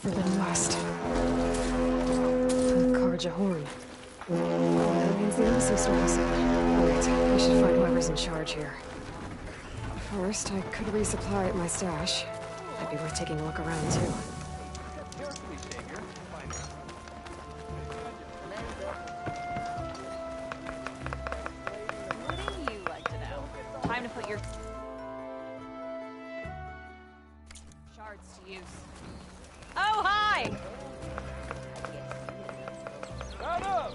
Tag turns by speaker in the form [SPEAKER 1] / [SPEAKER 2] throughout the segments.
[SPEAKER 1] Forbidden West. Karja Horn. That means the embassy store is open. Wait, I should find whoever's in charge here. First, I could resupply at my stash. Might be worth taking a look around, too.
[SPEAKER 2] Wouldn't you like to know? Time to put your shards to use. Oh, hi!
[SPEAKER 3] Shut up!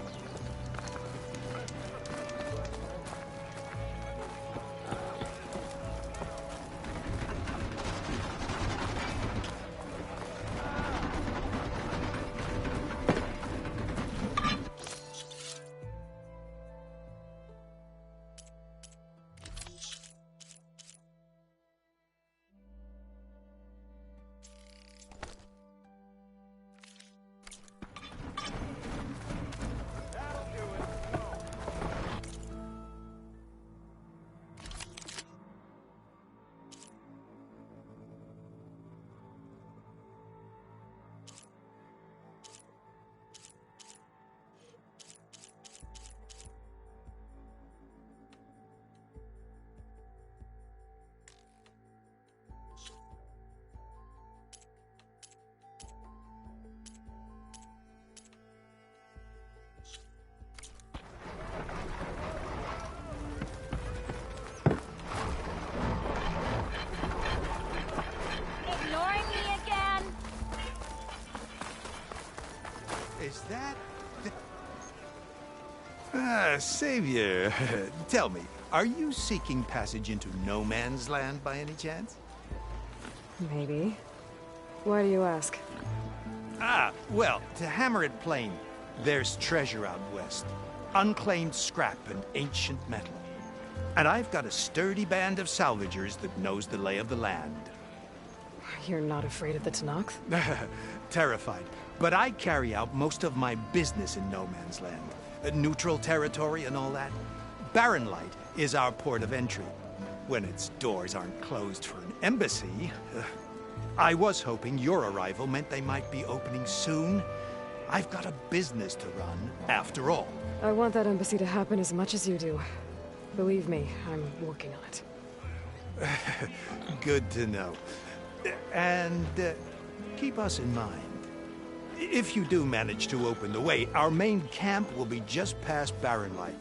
[SPEAKER 2] Ignoring me again?
[SPEAKER 4] Is that... Savior, tell me, are you seeking passage into no man's land by any chance?
[SPEAKER 1] Maybe. Why do you ask?
[SPEAKER 4] Well, to hammer it plain, there's treasure out west. Unclaimed scrap and ancient metal. And I've got a sturdy band of salvagers that knows the lay of the land.
[SPEAKER 1] You're not afraid of the Tanakh?
[SPEAKER 4] Terrified. But I carry out most of my business in no man's land. Neutral territory and all that. Barren Light is our port of entry. When its doors aren't closed for an embassy. I was hoping your arrival meant they might be opening soon. I've got a business to run, after all.
[SPEAKER 1] I want that embassy to happen as much as you do. Believe me, I'm working on it.
[SPEAKER 4] Good to know. And keep us in mind. If you do manage to open the way, our main camp will be just past Barren Light.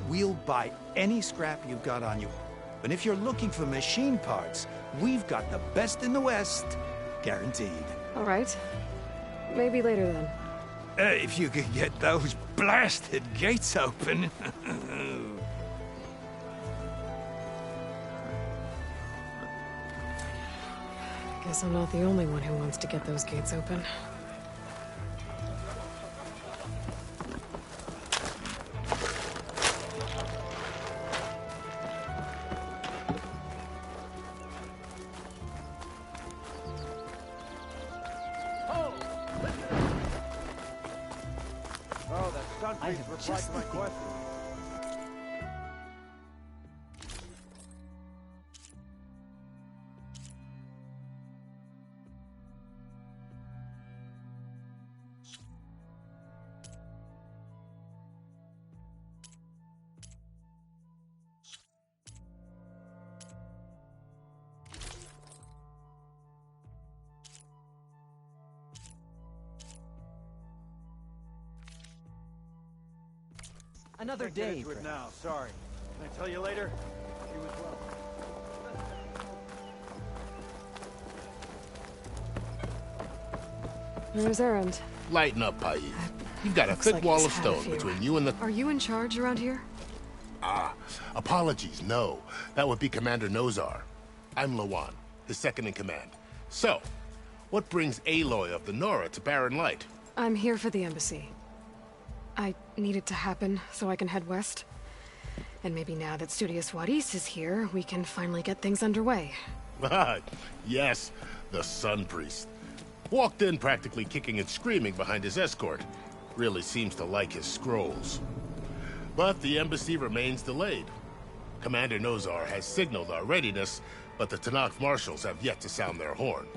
[SPEAKER 4] We'll buy any scrap you've got on you. And if you're looking for machine parts, we've got the best in the West. Guaranteed.
[SPEAKER 1] All right. Maybe later then.
[SPEAKER 4] If you could get those blasted gates open.
[SPEAKER 1] Guess I'm not the only one who wants to get those gates open.
[SPEAKER 3] Oh, that sun priest replied to my question.
[SPEAKER 5] Another
[SPEAKER 3] Can't get
[SPEAKER 5] day.
[SPEAKER 3] into it now, sorry. Can I tell you later? You as well.
[SPEAKER 1] Where's Erend?
[SPEAKER 6] Lighten up, Pais. You've got a
[SPEAKER 1] Looks
[SPEAKER 6] thick
[SPEAKER 1] like
[SPEAKER 6] wall
[SPEAKER 1] he's
[SPEAKER 6] of
[SPEAKER 1] had a
[SPEAKER 6] stone
[SPEAKER 1] few.
[SPEAKER 6] between you and the...
[SPEAKER 1] Are you in charge around here?
[SPEAKER 6] Apologies, no. That would be Commander Nozar. I'm Lawan, his second-in-command. So, what brings Aloy of the Nora to Barren Light?
[SPEAKER 1] I'm here for the embassy. I need it to happen so I can head west. And maybe now that Studious Wadis is here, we can finally get things underway.
[SPEAKER 6] Yes, the Sun Priest. Walked in practically kicking and screaming behind his escort. Really seems to like his scrolls. But the embassy remains delayed. Commander Nozar has signaled our readiness, but the Tanakh marshals have yet to sound their horn.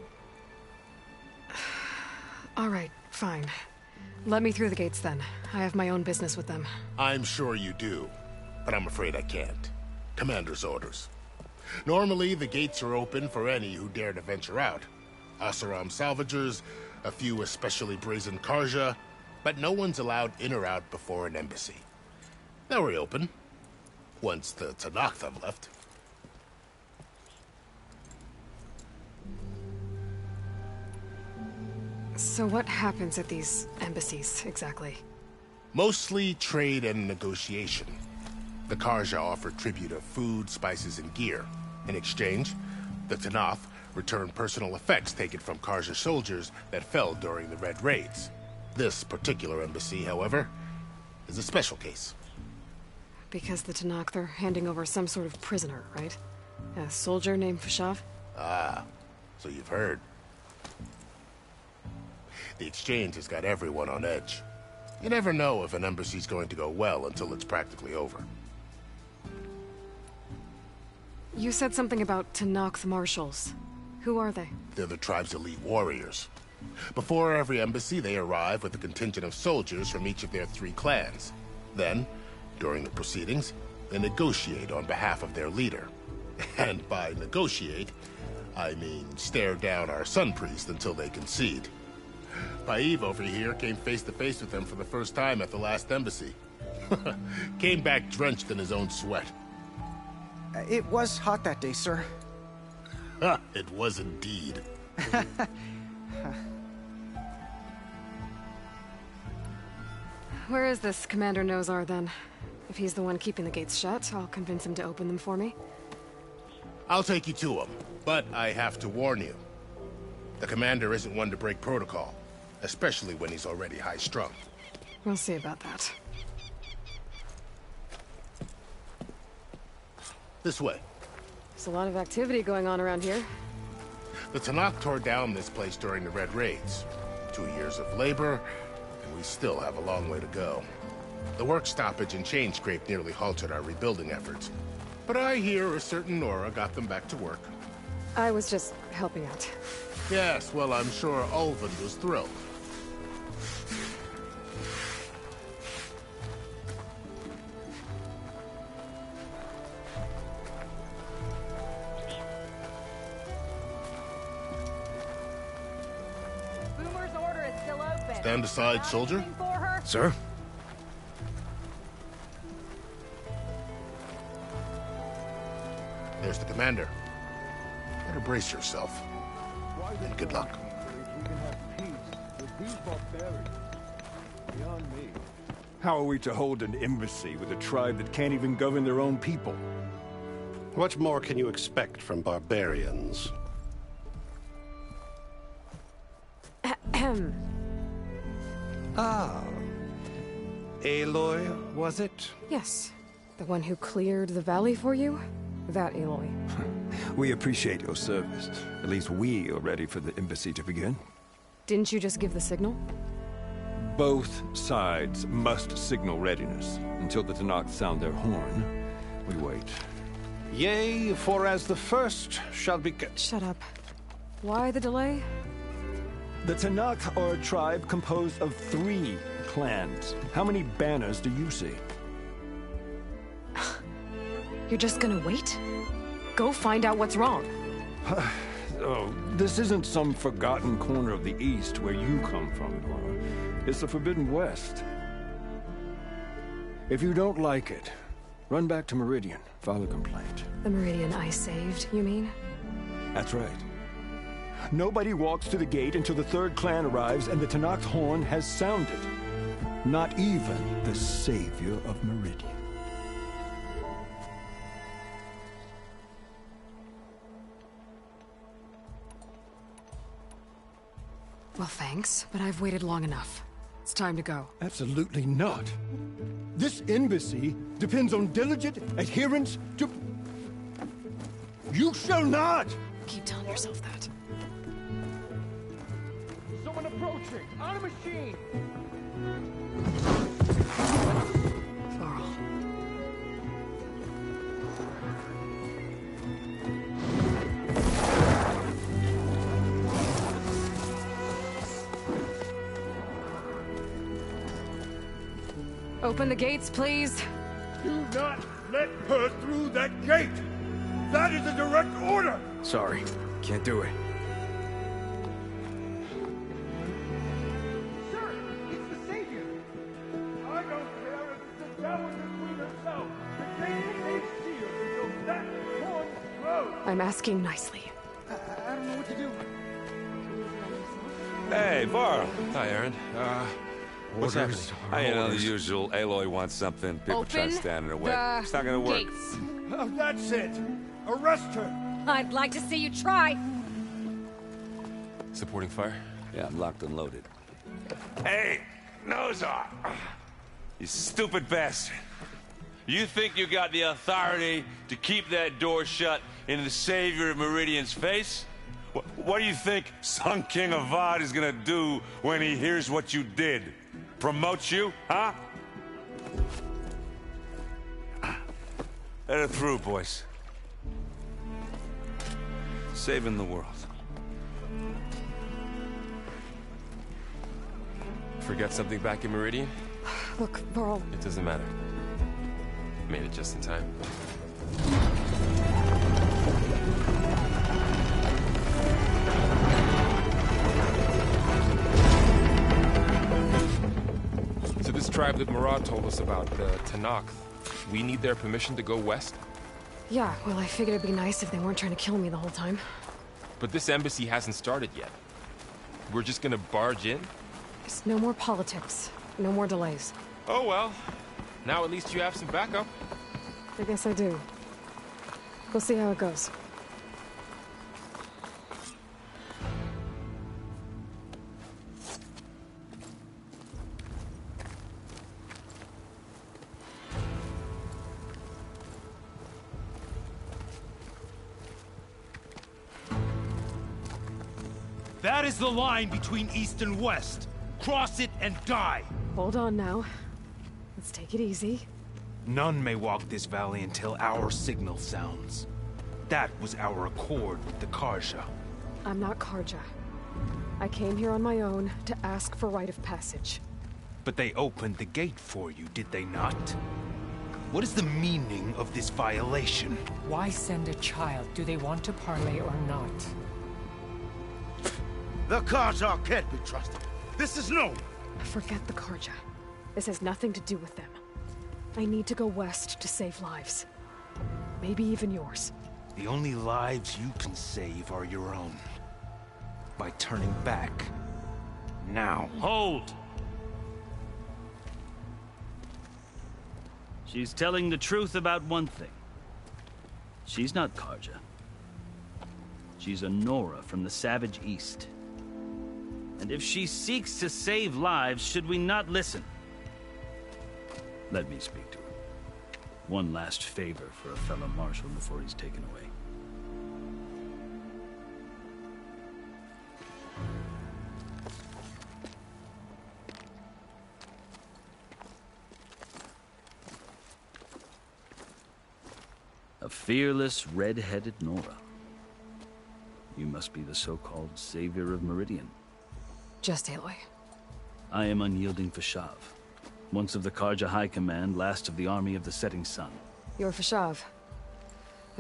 [SPEAKER 1] All right, fine. Let me through the gates then. I have my own business with them.
[SPEAKER 6] I'm sure you do, but I'm afraid I can't. Commander's orders. Normally, the gates are open for any who dare to venture out. Asaram salvagers, a few especially brazen Karja, but no one's allowed in or out before an embassy. They'll reopen, once the Tanakh have left.
[SPEAKER 1] So what happens at these embassies, exactly?
[SPEAKER 6] Mostly trade and negotiation. The Karja offer tribute of food, spices, and gear. In exchange, the Tanakh return personal effects taken from Karja soldiers that fell during the Red Raids. This particular embassy, however, is a special case.
[SPEAKER 1] Because the Tanakh, they're handing over some sort of prisoner, right? A soldier named Fashav?
[SPEAKER 6] Ah, so you've heard. The exchange has got everyone on edge. You never know if an embassy's going to go well until it's practically over.
[SPEAKER 1] You said something about Tanakh marshals. Who are they?
[SPEAKER 6] They're the tribe's elite warriors. Before every embassy, they arrive with a contingent of soldiers from each of their 3 clans. Then, during the proceedings, they negotiate on behalf of their leader. And by negotiate, I mean stare down our sun priest until they concede. Paiv over here came face to face with them for the first time at the last embassy. Came back drenched in his own sweat.
[SPEAKER 5] It was hot that day, sir.
[SPEAKER 6] It was indeed.
[SPEAKER 1] Where is this Commander Nozar, then? If he's the one keeping the gates shut, I'll convince him to open them for me.
[SPEAKER 6] I'll take you to him, but I have to warn you. The commander isn't one to break protocol, especially when he's already high-strung.
[SPEAKER 1] We'll see about that.
[SPEAKER 6] This way.
[SPEAKER 1] There's a lot of activity going on around here.
[SPEAKER 6] The Tanakh tore down this place during the Red Raids. 2 years of labor, and we still have a long way to go. The work stoppage and chain scrape nearly halted our rebuilding efforts. But I hear a certain Nora got them back to work.
[SPEAKER 1] I was just helping out.
[SPEAKER 6] Yes, well, I'm sure Ulvin was thrilled.
[SPEAKER 2] Boomer's order is still open.
[SPEAKER 6] Stand aside, soldier.
[SPEAKER 2] Anything for her?
[SPEAKER 7] Sir?
[SPEAKER 6] There's the commander. Better brace yourself. And good luck.
[SPEAKER 3] We can have peace with these barbarians. Beyond me.
[SPEAKER 7] How are we to hold an embassy with a tribe that can't even govern their own people?
[SPEAKER 8] What more can you expect from barbarians?
[SPEAKER 1] Ahem.
[SPEAKER 4] Ah. Aloy, was it?
[SPEAKER 1] Yes. The one who cleared the valley for you? That Aloy.
[SPEAKER 7] We appreciate your service. At least we are ready for the embassy to begin.
[SPEAKER 1] Didn't you just give the signal?
[SPEAKER 7] Both sides must signal readiness. Until the Tanakh sound their horn, we wait.
[SPEAKER 8] Yea, for as the first shall be...
[SPEAKER 1] Shut up. Why the delay?
[SPEAKER 7] The Tanakh are a tribe composed of 3 clans. How many banners do you see?
[SPEAKER 1] You're just gonna wait? Go find out what's wrong.
[SPEAKER 7] Oh, this isn't some forgotten corner of the East where you come from, Nora. It's the Forbidden West. If you don't like it, run back to Meridian, file a complaint.
[SPEAKER 1] The Meridian I saved, you mean?
[SPEAKER 7] That's right. Nobody walks to the gate until the 3rd clan arrives and the Tanakh's horn has sounded. Not even the savior of Meridian.
[SPEAKER 1] Well, thanks, but I've waited long enough. It's time to go.
[SPEAKER 7] Absolutely not. This embassy depends on diligent adherence to... You shall not!
[SPEAKER 1] Keep telling yourself that.
[SPEAKER 3] Someone approaching! On a machine!
[SPEAKER 1] Laurel. Open the gates, please.
[SPEAKER 3] Do not let her through that gate! That is a direct order!
[SPEAKER 9] Sorry, can't do it.
[SPEAKER 3] Sir, it's the Savior! I don't care if it's the Dowager Queen herself! The gate stays sealed until that horn blows!
[SPEAKER 1] I'm asking nicely.
[SPEAKER 5] I don't know what to do.
[SPEAKER 10] Hey, Varl.
[SPEAKER 9] Hi, Aaron.
[SPEAKER 10] What's happening? You know, the usual. Aloy wants something. People try to stand in her way. It's not gonna work.
[SPEAKER 2] Gates.
[SPEAKER 3] Oh, that's it! Arrest her!
[SPEAKER 2] I'd like to see you try.
[SPEAKER 9] Supporting fire?
[SPEAKER 10] Yeah, I'm locked and loaded. Hey, Nozar! You stupid bastard. You think you got the authority to keep that door shut in the Savior of Meridian's face? What do you think Sun King Avad is gonna do when he hears what you did? Promote you, huh? Let her through, boys. Saving the world.
[SPEAKER 9] Forget something back in Meridian?
[SPEAKER 1] Look, Varl,
[SPEAKER 9] It doesn't matter. Made it just in time. So this tribe that Murad told us about, the Tanakh, we need their permission to go west?
[SPEAKER 1] yeah, well, I figured it'd be nice if they weren't trying to kill me the whole time.
[SPEAKER 9] But this embassy hasn't started yet. We're just gonna barge in?
[SPEAKER 1] Just no more politics. No more delays.
[SPEAKER 9] Oh well. Now at least you have some backup.
[SPEAKER 1] I guess I do. We'll see how it goes.
[SPEAKER 4] That is the line between East and West. Cross it and die.
[SPEAKER 1] Hold on now. Let's take it easy.
[SPEAKER 11] None may walk this valley until our signal sounds. That was our accord with the Karja.
[SPEAKER 1] I'm not Karja. I came here on my own to ask for rite of passage.
[SPEAKER 11] But they opened the gate for you, did they not? What is the meaning of this violation?
[SPEAKER 12] Why send a child? Do they want to parley or not?
[SPEAKER 3] The Karja can't be trusted. This is no.
[SPEAKER 1] Forget the Karja. This has nothing to do with them. I need to go west to save lives. Maybe even yours.
[SPEAKER 11] The only lives you can save are your own. By turning back. Now.
[SPEAKER 13] Hold! She's telling the truth about one thing. She's not Karja. She's a Nora from the Savage East. And if she seeks to save lives, should we not listen? Let me speak to her. One last favor for a fellow marshal before he's taken away. A fearless, red-headed Nora. You must be the so-called Savior of Meridian.
[SPEAKER 1] Just Aloy.
[SPEAKER 13] I am Unyielding Fashav, once of the Karja High Command, last of the Army of the Setting Sun.
[SPEAKER 1] You're Fashav.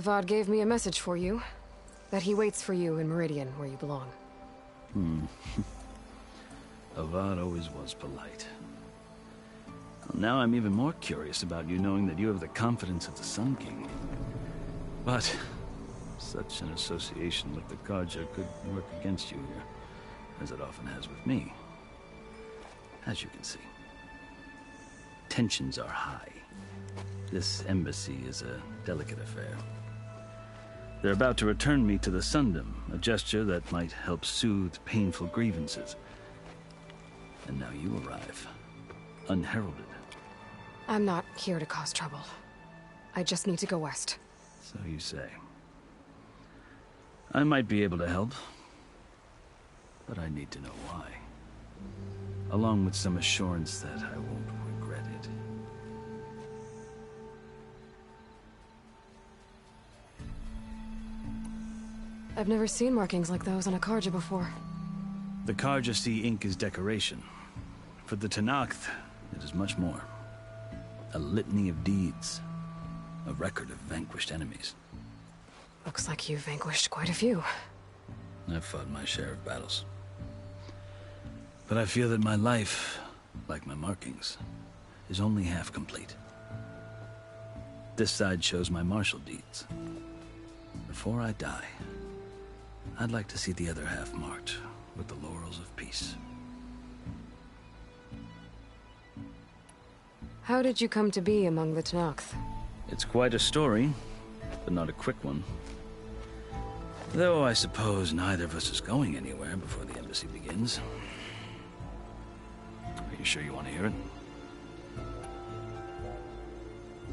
[SPEAKER 1] Avad gave me a message for you. That he waits for you in Meridian, where you belong.
[SPEAKER 13] Avad always was polite. Well, now I'm even more curious about you knowing that you have the confidence of the Sun King. But such an association with the Karja could work against you here, as it often has with me. As you can see, tensions are high. This embassy is a delicate affair. They're about to return me to the Sundom, a gesture that might help soothe painful grievances. And now you arrive, unheralded.
[SPEAKER 1] I'm not here to cause trouble. I just need to go west.
[SPEAKER 13] So you say. I might be able to help, but I need to know why. Along with some assurance that I won't regret it.
[SPEAKER 1] I've never seen markings like those on a Karja before.
[SPEAKER 13] The Karja see ink as decoration. For the Tanakh, it is much more. A litany of deeds. A record of vanquished enemies.
[SPEAKER 1] Looks like you've vanquished quite a few.
[SPEAKER 13] I've fought my share of battles. But I feel that my life, like my markings, is only half complete. This side shows my martial deeds. Before I die, I'd like to see the other half marked with the laurels of peace.
[SPEAKER 1] How did you come to be among the Tenakth?
[SPEAKER 13] It's quite a story, but not a quick one. Though I suppose neither of us is going anywhere before the embassy begins. Are you sure you want to hear it?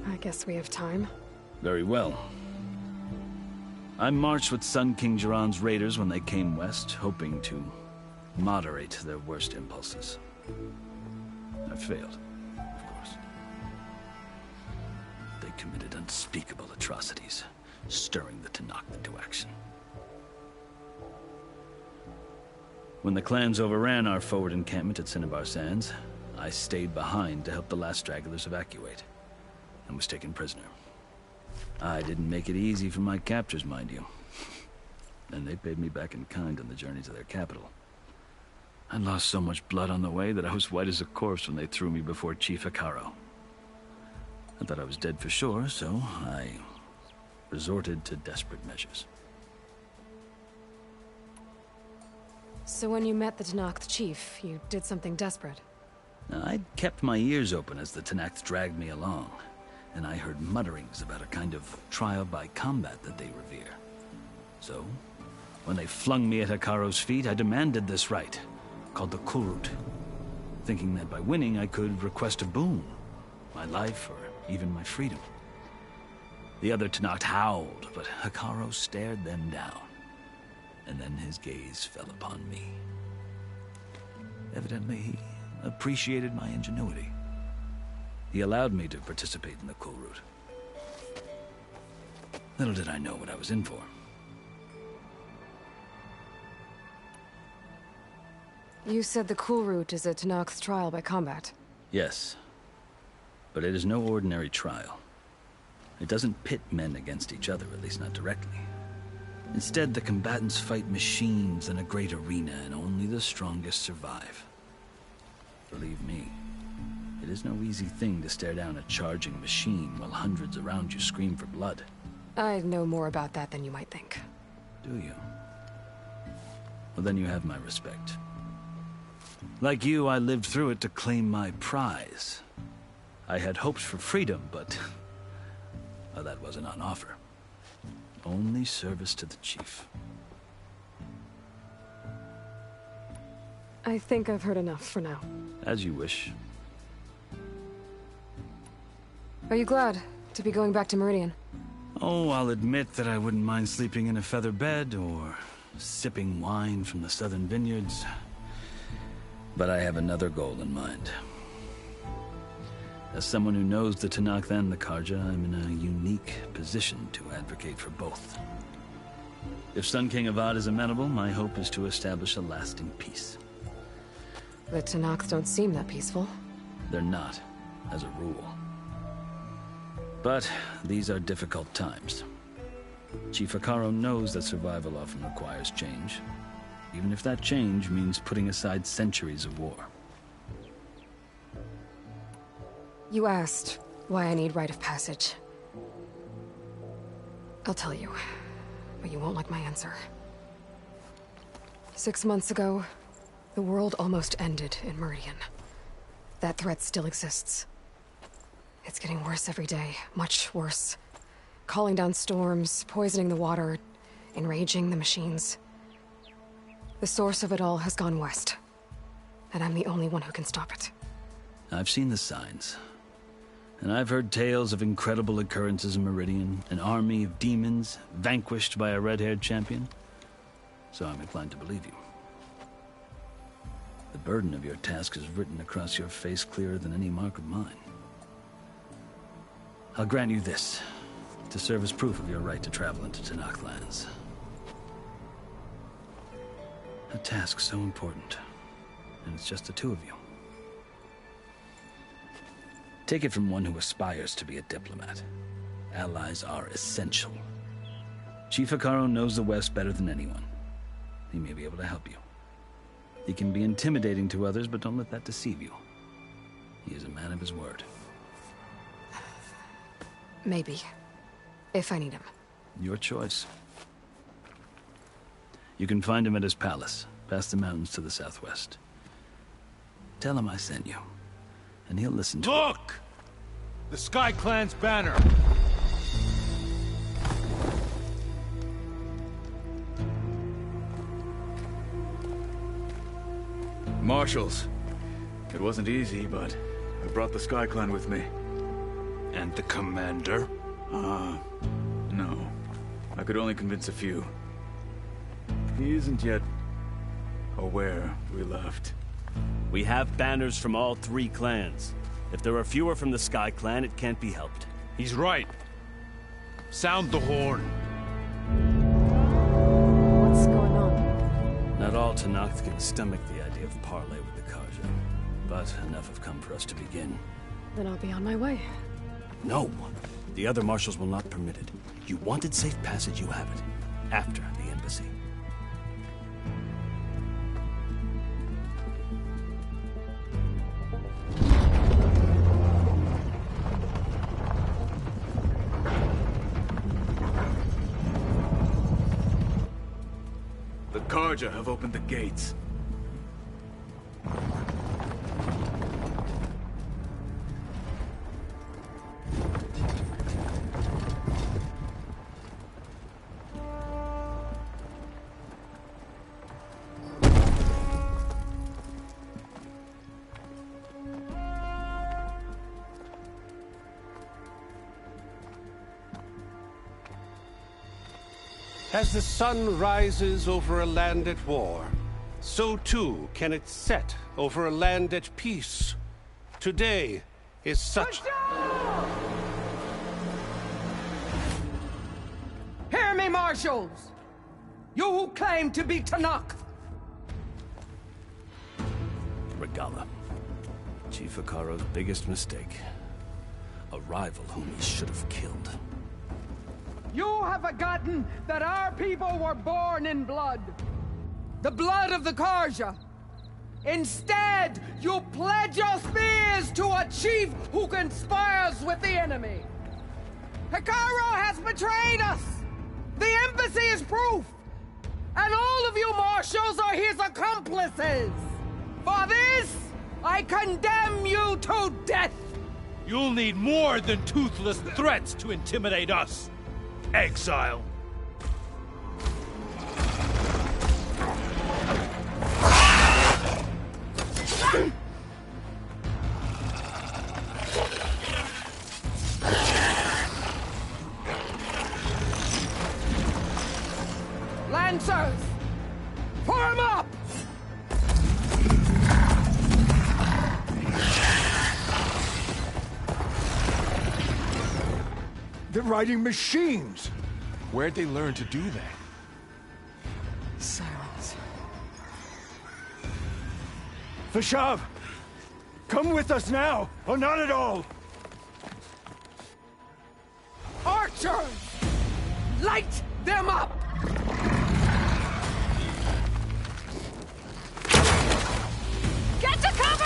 [SPEAKER 1] I guess we have time.
[SPEAKER 13] Very well. I marched with Sun King Jiran's raiders when they came west, hoping to moderate their worst impulses. I failed, of course. They committed unspeakable atrocities, stirring the Tenakth into action. When the clans overran our forward encampment at Cinnabar Sands, I stayed behind to help the last stragglers evacuate, and was taken prisoner. I didn't make it easy for my captors, mind you. And they paid me back in kind on the journey to their capital. I lost so much blood on the way that I was white as a corpse when they threw me before Chief Hikaro. I thought I was dead for sure, so I resorted to desperate measures.
[SPEAKER 1] So when you met the Tenakth chief, you did something desperate?
[SPEAKER 13] I'd kept my ears open as the Tenakth dragged me along, and I heard mutterings about a kind of trial by combat that they revere. So, when they flung me at Hikaro's feet, I demanded this right, called the Kulrut, thinking that by winning I could request a boon, my life or even my freedom. The other Tenakth howled, but Hikaro stared them down, and then his gaze fell upon me. Evidently, he appreciated my ingenuity. He allowed me to participate in the Kulrut. Little did I know what I was in for.
[SPEAKER 1] You said the Kulrut is a Tenakth trial by combat.
[SPEAKER 13] Yes, but it is no ordinary trial. It doesn't pit men against each other, at least not directly. Instead, the combatants fight machines in a great arena, and only the strongest survive. Believe me, it is no easy thing to stare down a charging machine while hundreds around you scream for blood.
[SPEAKER 1] I know more about that than you might think.
[SPEAKER 13] Do you? Well, then you have my respect. Like you, I lived through it to claim my prize. I had hoped for freedom, but well, that wasn't on offer. Only service to the chief.
[SPEAKER 1] I think I've heard enough for now.
[SPEAKER 13] As you wish.
[SPEAKER 1] Are you glad to be going back to Meridian?
[SPEAKER 13] Oh, I'll admit that I wouldn't mind sleeping in a feather bed or sipping wine from the southern vineyards. But I have another goal in mind. As someone who knows the Tenakth and the Karja, I'm in a unique position to advocate for both. If Sun King Avad is amenable, my hope is to establish a lasting peace.
[SPEAKER 1] The Tenakth don't seem that peaceful.
[SPEAKER 13] They're not, as a rule. But these are difficult times. Chief Hikaro knows that survival often requires change, even if that change means putting aside centuries of war.
[SPEAKER 1] You asked why I need rite of passage. I'll tell you, but you won't like my answer. 6 months ago, the world almost ended in Meridian. That threat still exists. It's getting worse every day, much worse. Calling down storms, poisoning the water, enraging the machines. The source of it all has gone west, and I'm the only one who can stop it.
[SPEAKER 13] I've seen the signs. And I've heard tales of incredible occurrences in Meridian, an army of demons vanquished by a red-haired champion. So I'm inclined to believe you. The burden of your task is written across your face clearer than any mark of mine. I'll grant you this, to serve as proof of your right to travel into Tenakth lands. A task so important, and it's just the two of you. Take it from one who aspires to be a diplomat. Allies are essential. Chief Hikaru knows the West better than anyone. He may be able to help you. He can be intimidating to others, but don't let that deceive you. He is a man of his word.
[SPEAKER 1] Maybe. If I need him.
[SPEAKER 13] Your choice. You can find him at his palace, past the mountains to the southwest. Tell him I sent you, and he'll listen to it.
[SPEAKER 11] Look! The Sky Clan's banner!
[SPEAKER 14] Marshals. It wasn't easy, but I brought the Sky Clan with me.
[SPEAKER 11] And the commander?
[SPEAKER 14] No. I could only convince a few. He isn't yet aware we left.
[SPEAKER 15] We have banners from all 3 clans. If there are fewer from the Sky Clan, it can't be helped.
[SPEAKER 11] He's right. Sound the horn.
[SPEAKER 1] What's going on?
[SPEAKER 15] Not all Tenakth can stomach the idea of parley with the Karja, but enough have come for us to begin.
[SPEAKER 1] Then I'll be on my way.
[SPEAKER 15] No! The other marshals will not permit it. You wanted safe passage, you have it. After the embassy.
[SPEAKER 14] The Karja have opened the gates.
[SPEAKER 8] As the sun rises over a land at war, so too can it set over a land at peace. Today is such...
[SPEAKER 5] Hear me, marshals! You who claim to be Tenakth!
[SPEAKER 15] Regala. Chief Hikaru's biggest mistake. A rival whom he should have killed.
[SPEAKER 5] You have forgotten that our people were born in blood. The blood of the Karja. Instead, you pledge your spears to a chief who conspires with the enemy. Hikaru has betrayed us. The embassy is proof. And all of you marshals are his accomplices. For this, I condemn you to death.
[SPEAKER 11] You'll need more than toothless threats to intimidate us. Exile.
[SPEAKER 5] Lancers, form up!
[SPEAKER 7] They're riding machines!
[SPEAKER 9] Where'd they learn to do that?
[SPEAKER 1] Silence.
[SPEAKER 7] Vashav! Come with us now, or not at all!
[SPEAKER 5] Archers! Light them up!
[SPEAKER 2] Get to cover!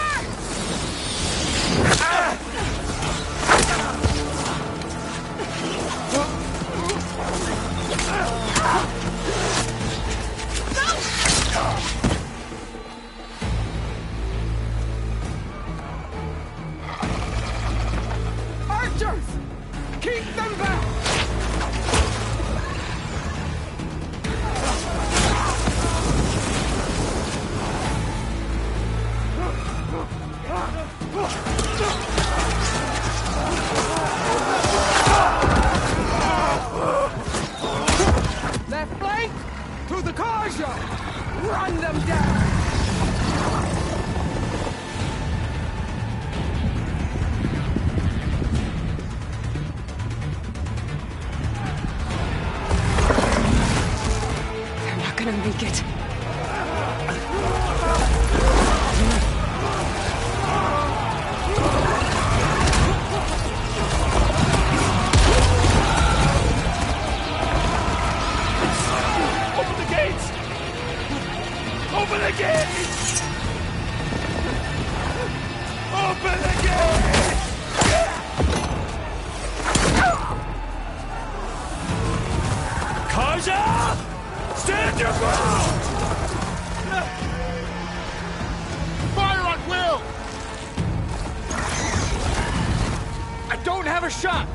[SPEAKER 5] Archers! Keep them back! Left flank to the Karja! Run them down!
[SPEAKER 1] They're not gonna make it.
[SPEAKER 3] Another shot!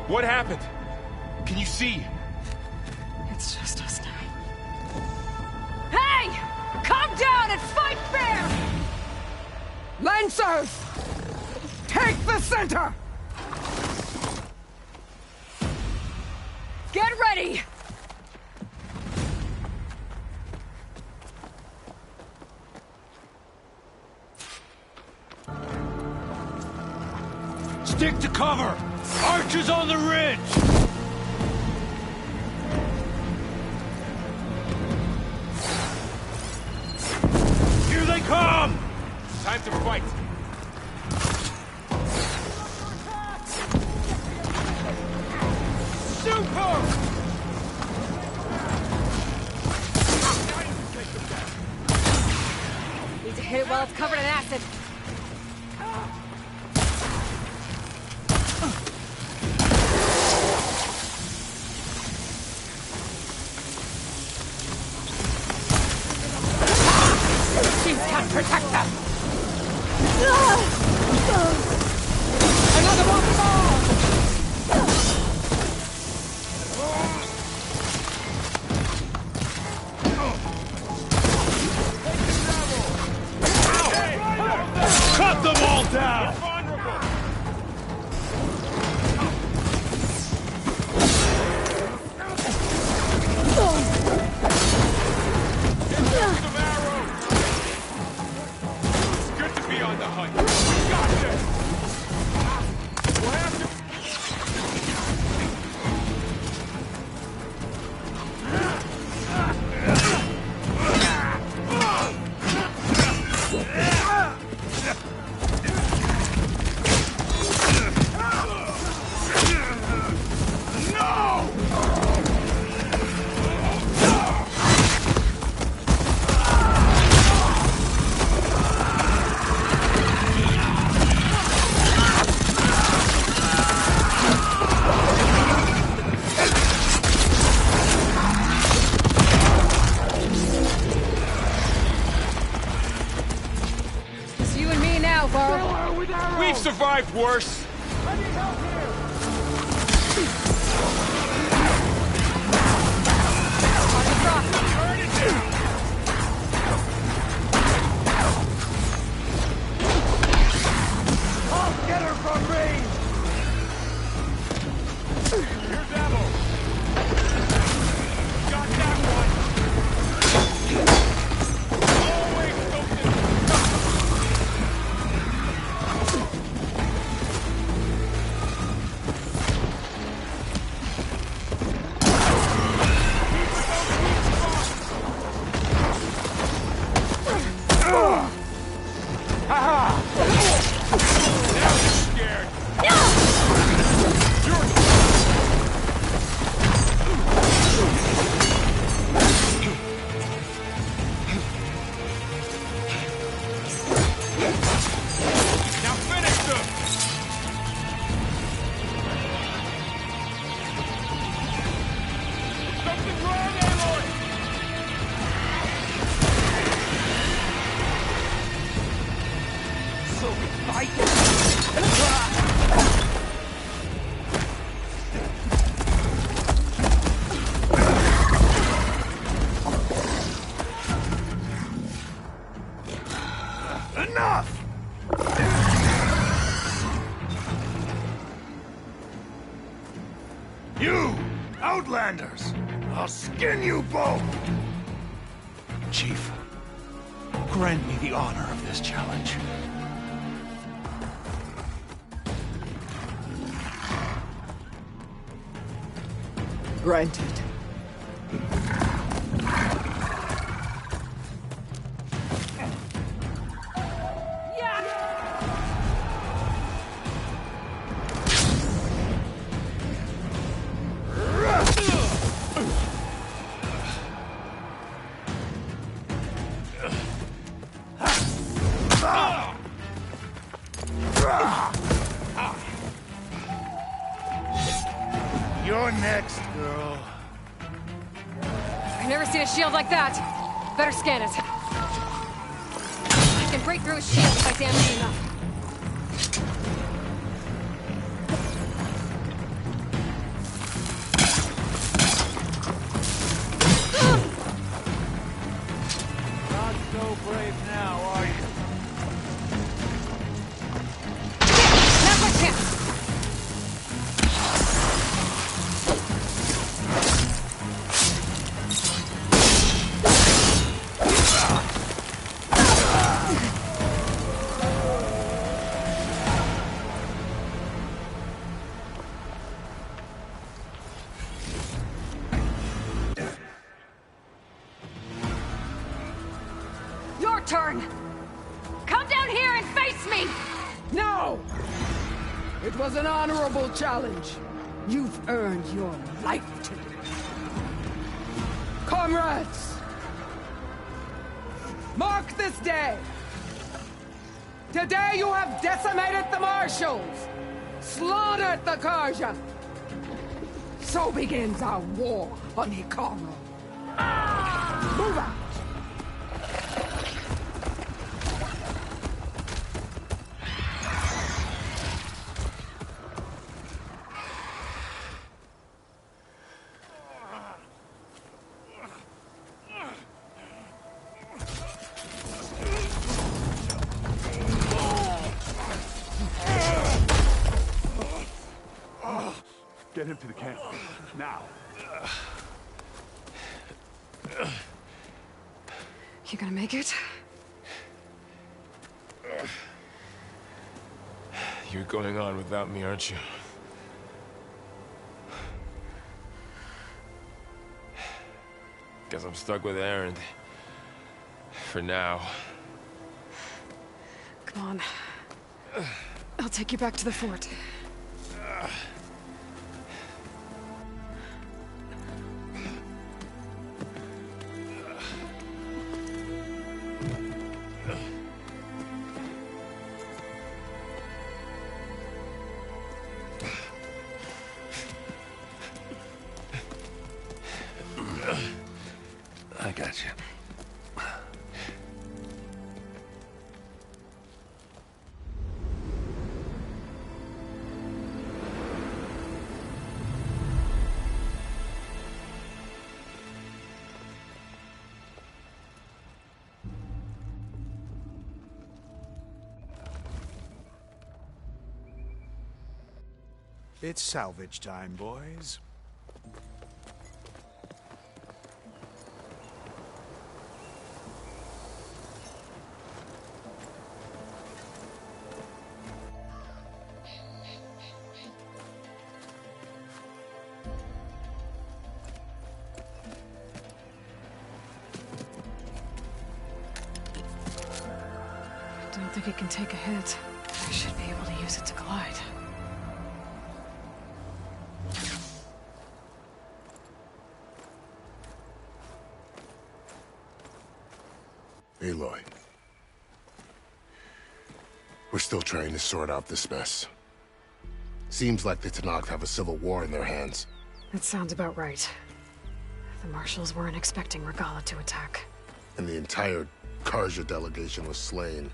[SPEAKER 9] What happened? Can you see?
[SPEAKER 1] It's just us now.
[SPEAKER 2] Hey! Calm down and fight fair!
[SPEAKER 5] Lancers! Take the center!
[SPEAKER 2] Get ready!
[SPEAKER 3] Stick to cover! Archers on the ridge! Here they come!
[SPEAKER 9] Time to fight.
[SPEAKER 3] Super!
[SPEAKER 2] Need to hit it while it's covered in acid.
[SPEAKER 5] Protect them! Another one more!
[SPEAKER 3] Cut them all down!
[SPEAKER 9] On the hunt. We got this! We'll have to... We've survived worse.
[SPEAKER 3] I need help here!
[SPEAKER 9] Turn it down!
[SPEAKER 3] I'll get her from range!
[SPEAKER 9] Here's ammo. Got that one. Always something.
[SPEAKER 3] Enough! You, Outlanders! I'll skin you both!
[SPEAKER 11] Chief, grant me the honor of this challenge.
[SPEAKER 5] Granted.
[SPEAKER 3] next, girl?
[SPEAKER 2] I've never seen a shield like that. Better scan it. I can break through a shield if I damage it enough.
[SPEAKER 3] Not so brave now, are you?
[SPEAKER 2] Now's my chance. Your turn. Come down here and face me.
[SPEAKER 5] No! It was an honorable challenge. You've earned your life today. Comrades! Mark this day! Today you have decimated the Marshals! Slaughtered the Karja! So begins our war on Hikaru. Move out!
[SPEAKER 3] Get him to the camp. Now.
[SPEAKER 1] You gonna make it?
[SPEAKER 9] You're going on without me, aren't you? Guess I'm stuck with Erend. For now.
[SPEAKER 1] Come on. I'll take you back to the fort.
[SPEAKER 15] I got you.
[SPEAKER 4] It's salvage time, boys.
[SPEAKER 1] I don't think it can take a hit. I should be able to use it to glide.
[SPEAKER 6] Aloy. We're still trying to sort out this mess. Seems like the Tenakth have a civil war in their hands.
[SPEAKER 1] That sounds about right. The Marshals weren't expecting Regala to attack.
[SPEAKER 6] And the entire Karja delegation was slain.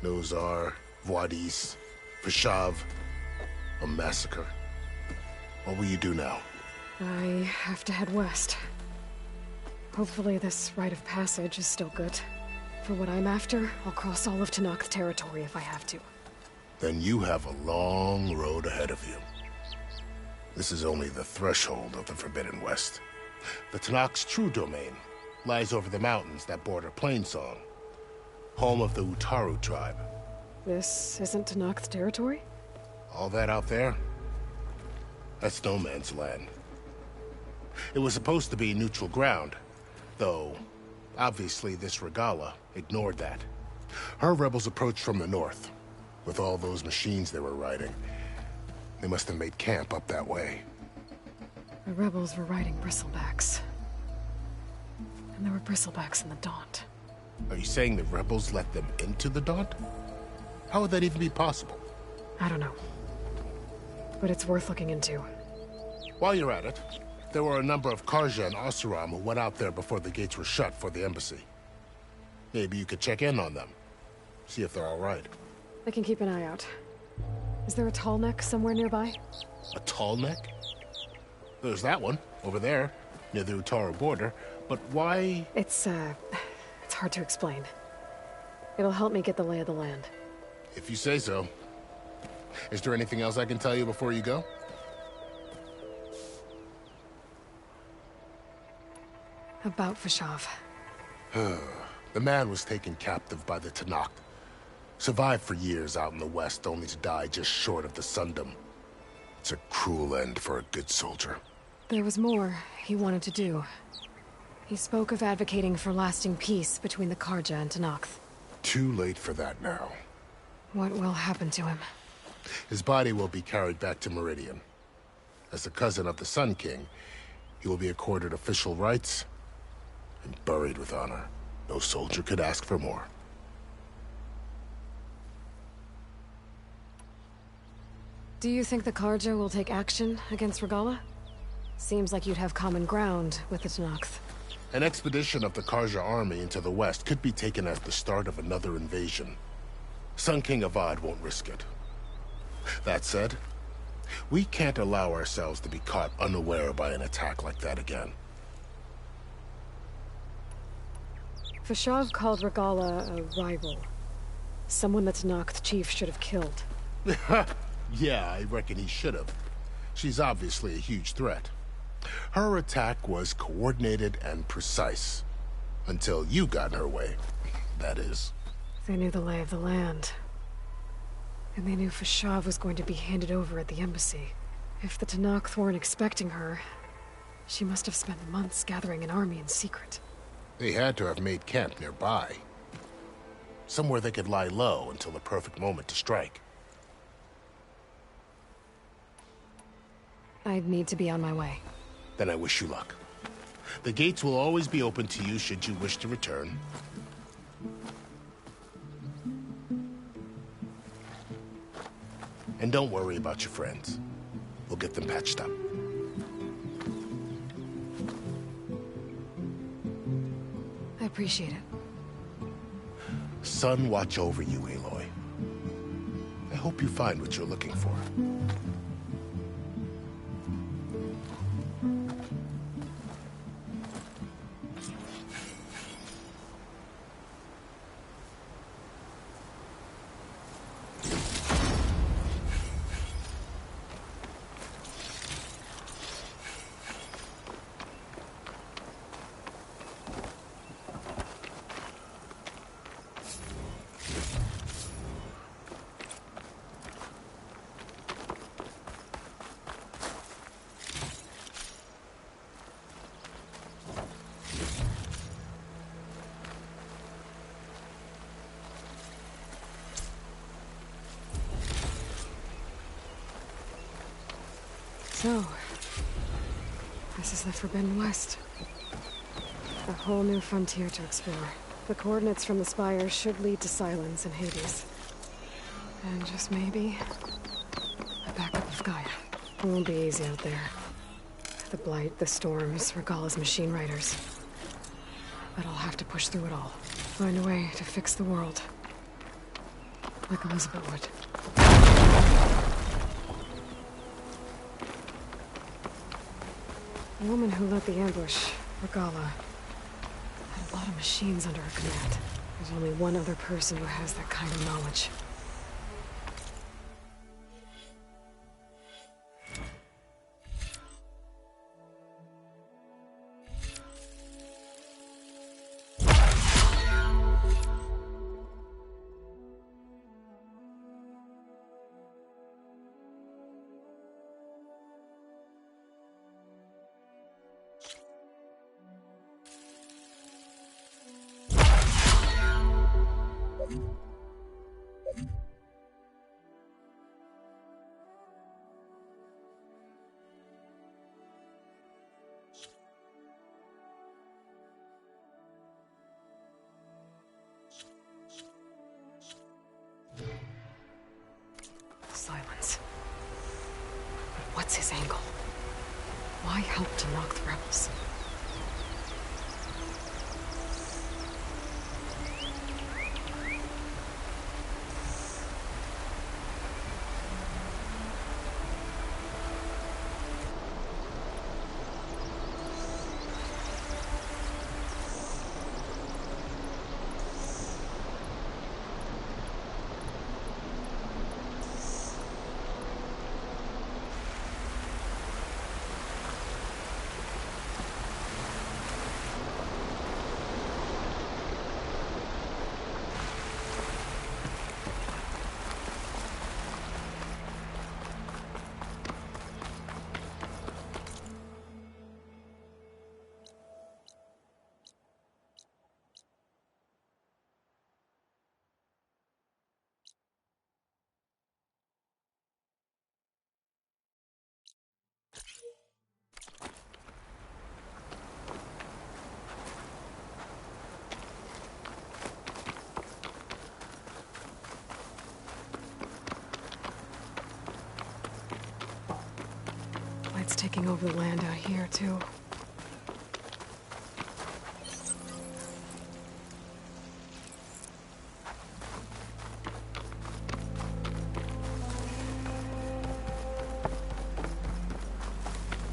[SPEAKER 6] Nozar, Voidis, Vashav. A massacre. What will you do now?
[SPEAKER 1] I have to head west. Hopefully this rite of passage is still good. For what I'm after, I'll cross all of Tenakth territory if I have to.
[SPEAKER 6] Then you have a long road ahead of you. This is only the threshold of the Forbidden West. The Tenakth's true domain lies over the mountains that border Plainsong, home of the Utaru tribe.
[SPEAKER 1] This isn't Tenakth territory?
[SPEAKER 6] All that out there? That's no man's land. It was supposed to be neutral ground, though obviously this Regala ignored that. Her rebels approached from the north, with all those machines they were riding. They must have made camp up that way.
[SPEAKER 1] The rebels were riding bristlebacks. And there were bristlebacks in the Daunt.
[SPEAKER 6] Are you saying the rebels let them into the Daunt? How would that even be possible?
[SPEAKER 1] I don't know. But it's worth looking into.
[SPEAKER 6] While you're at it, there were a number of Karja and Oseram who went out there before the gates were shut for the embassy. Maybe you could check in on them. See if they're all right.
[SPEAKER 1] I can keep an eye out. Is there a tall neck somewhere nearby?
[SPEAKER 6] A tall neck? There's that one, over there, near the Utara border. But why?
[SPEAKER 1] It's hard to explain. It'll help me get the lay of the land.
[SPEAKER 6] If you say so. Is there anything else I can tell you before you go?
[SPEAKER 1] About Vashav.
[SPEAKER 6] The man was taken captive by the Tanakh. Survived for years out in the west, only to die just short of the Sundom. It's a cruel end for a good soldier.
[SPEAKER 1] There was more he wanted to do. He spoke of advocating for lasting peace between the Karja and Tanakh.
[SPEAKER 6] Too late for that now.
[SPEAKER 1] What will happen to him?
[SPEAKER 6] His body will be carried back to Meridian. As the cousin of the Sun King, he will be accorded official rights and buried with honor. No soldier could ask for more.
[SPEAKER 1] Do you think the Karja will take action against Regala? Seems like you'd have common ground with the Tanakh.
[SPEAKER 6] An expedition of the Karja army into the west could be taken as the start of another invasion. Sun King Avad won't risk it. That said, we can't allow ourselves to be caught unaware by an attack like that again.
[SPEAKER 1] Vashav called Regala a rival. Someone that Tanakh chief should have killed.
[SPEAKER 6] Yeah, I reckon he should have. She's obviously a huge threat. Her attack was coordinated and precise. Until you got in her way, that is.
[SPEAKER 1] They knew the lay of the land. And they knew Vashav was going to be handed over at the embassy. If the Tanakh weren't expecting her, she must have spent months gathering an army in secret.
[SPEAKER 6] They had to have made camp nearby. Somewhere they could lie low until the perfect moment to strike.
[SPEAKER 1] I'd need to be on my way.
[SPEAKER 6] Then I wish you luck. The gates will always be open to you should you wish to return. And don't worry about your friends. We'll get them patched up.
[SPEAKER 1] I appreciate it.
[SPEAKER 6] Sun watch over you, Aloy. I hope you find what you're looking for.
[SPEAKER 1] So, this is the Forbidden West. A whole new frontier to explore. The coordinates from the spire should lead to Silence and Hades. And just maybe, a backup of Gaia. It won't be easy out there. The Blight, the Storms, Regala's machine riders. But I'll have to push through it all. Find a way to fix the world. Like Elizabeth would. The woman who led the ambush, Regala, had a lot of machines under her command. There's only one other person who has that kind of knowledge. Silence. But what's his angle? Why help to knock the rebels? It's taking over the land out here, too.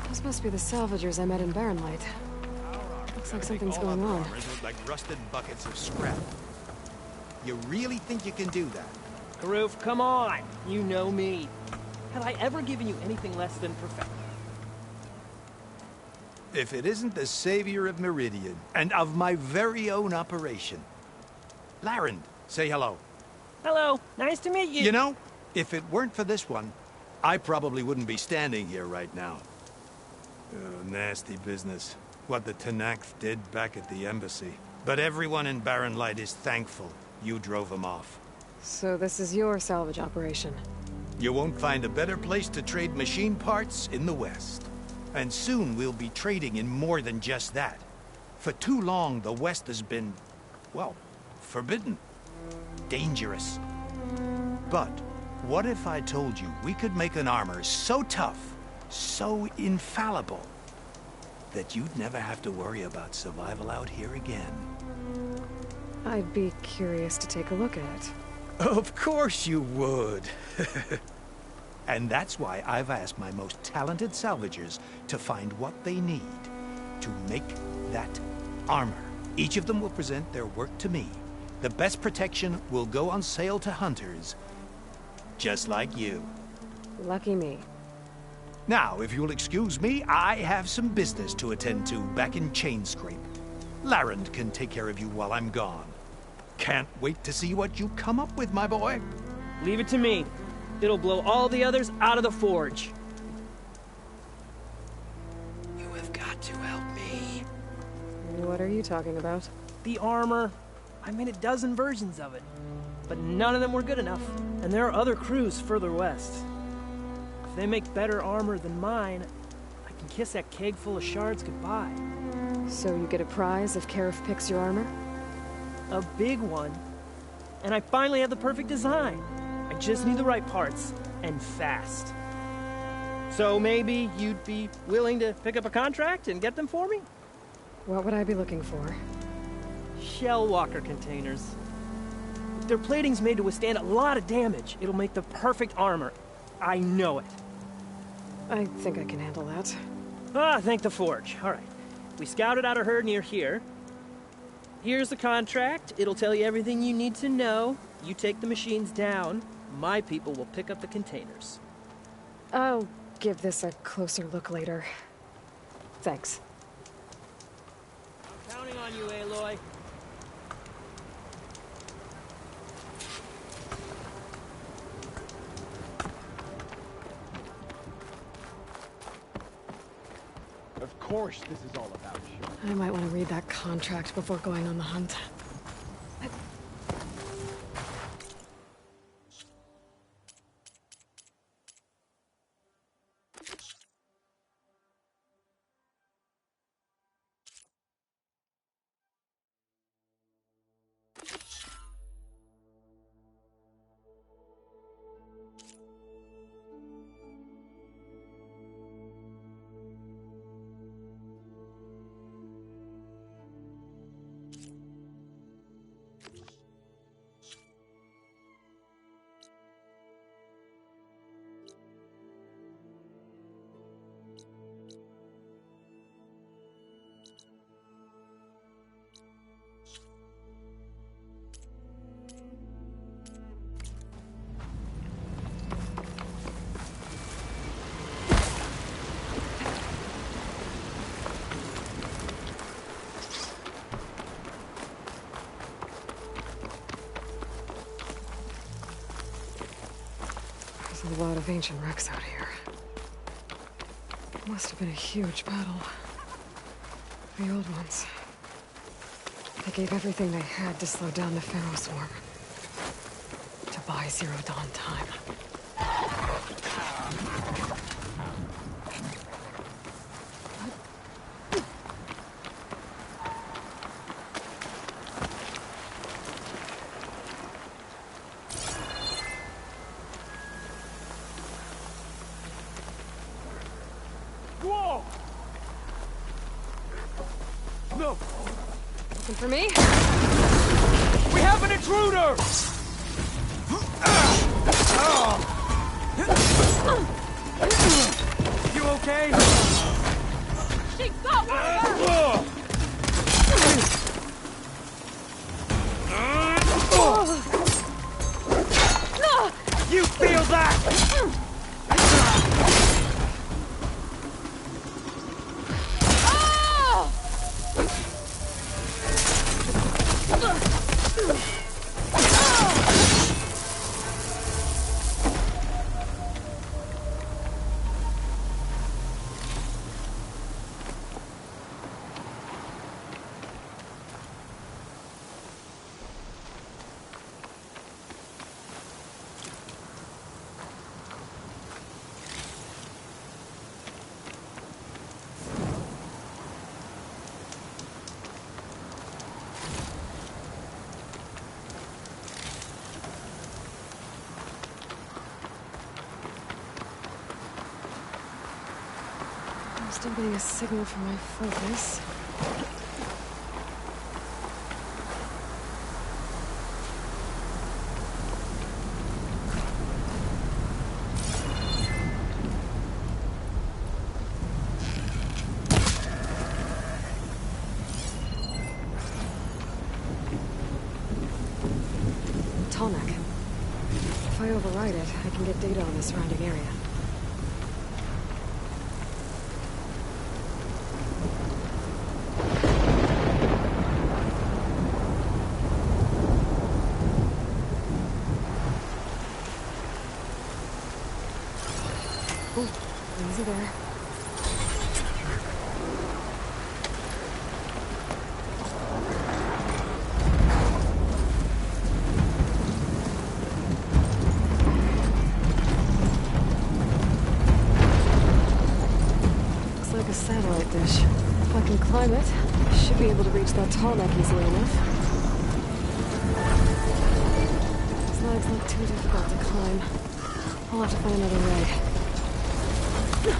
[SPEAKER 1] Those must be the salvagers I met in Barren Light. Looks like something's going on.
[SPEAKER 4] Like rusted buckets of scrap. You really think you can do that?
[SPEAKER 16] Karoof, come on! You know me. Have I ever given you anything less than perfection?
[SPEAKER 4] If it isn't the savior of Meridian, and of my very own operation. Laren, say hello.
[SPEAKER 16] Hello, nice to meet you.
[SPEAKER 4] You know, if it weren't for this one, I probably wouldn't be standing here right now. Nasty business. What the Tenakth did back at the embassy. But everyone in Barren Light is thankful you drove them off.
[SPEAKER 1] So this is your salvage operation?
[SPEAKER 4] You won't find a better place to trade machine parts in the West. And soon we'll be trading in more than just that. For too long, the West has been, well, forbidden. Dangerous. But what if I told you we could make an armor so tough, so infallible, that you'd never have to worry about survival out here again?
[SPEAKER 1] I'd be curious to take a look at it.
[SPEAKER 4] Of course you would. And that's why I've asked my most talented salvagers to find what they need to make that armor. Each of them will present their work to me. The best protection will go on sale to hunters, just like you.
[SPEAKER 1] Lucky me.
[SPEAKER 4] Now, if you'll excuse me, I have some business to attend to back in Chainscrape. Laren can take care of you while I'm gone. Can't wait to see what you come up with, my boy.
[SPEAKER 16] Leave it to me. It'll blow all the others out of the forge.
[SPEAKER 11] You have got to help me.
[SPEAKER 1] What are you talking about?
[SPEAKER 16] The armor. I made a dozen versions of it. But none of them were good enough. And there are other crews further west. If they make better armor than mine, I can kiss that keg full of shards goodbye.
[SPEAKER 1] So you get a prize if Karif picks your armor?
[SPEAKER 16] A big one. And I finally have the perfect design. I just need the right parts, and fast. So maybe you'd be willing to pick up a contract and get them for me?
[SPEAKER 1] What would I be looking for?
[SPEAKER 16] Shell walker containers. Their plating's made to withstand a lot of damage. It'll make the perfect armor. I know it.
[SPEAKER 1] I think I can handle that.
[SPEAKER 16] Ah, thank the forge. All right. We scouted out a herd near here. Here's the contract. It'll tell you everything you need to know. You take the machines down. My people will pick up the containers.
[SPEAKER 1] I'll give this a closer look later. Thanks.
[SPEAKER 16] I'm counting on you, Aloy.
[SPEAKER 3] Of course this is all about you.
[SPEAKER 1] I might want to read that contract before going on the hunt. There's a lot of ancient wrecks out here. Must have been a huge battle. The old ones. They gave everything they had to slow down the Pharaoh swarm. To buy Zero Dawn time.
[SPEAKER 3] Whoa! No!
[SPEAKER 1] Looking for me?
[SPEAKER 3] We have an intruder! You okay?
[SPEAKER 2] She got one!
[SPEAKER 3] You feel that?
[SPEAKER 1] I'm still getting a signal from my focus. Tallneck. If I override it, I can get data on the surrounding area. Ooh, easy there. Looks like a satellite dish. If I can climb it, I should be able to reach that tall neck easily enough. These legs look too difficult to climb. I'll have to find another way. There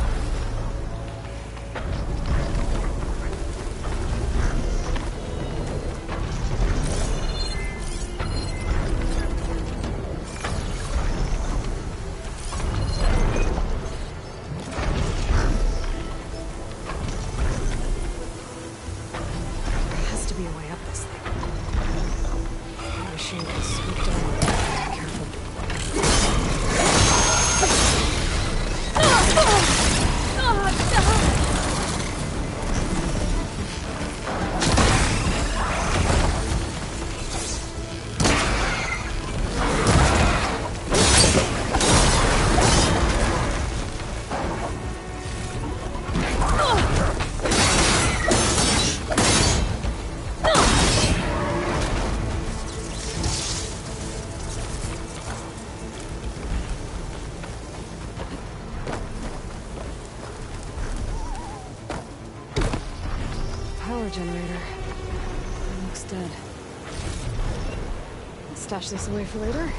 [SPEAKER 1] has to be a way up this thing. The machine can swoop down. Careful. Power generator. It looks dead. I'll stash this away for later.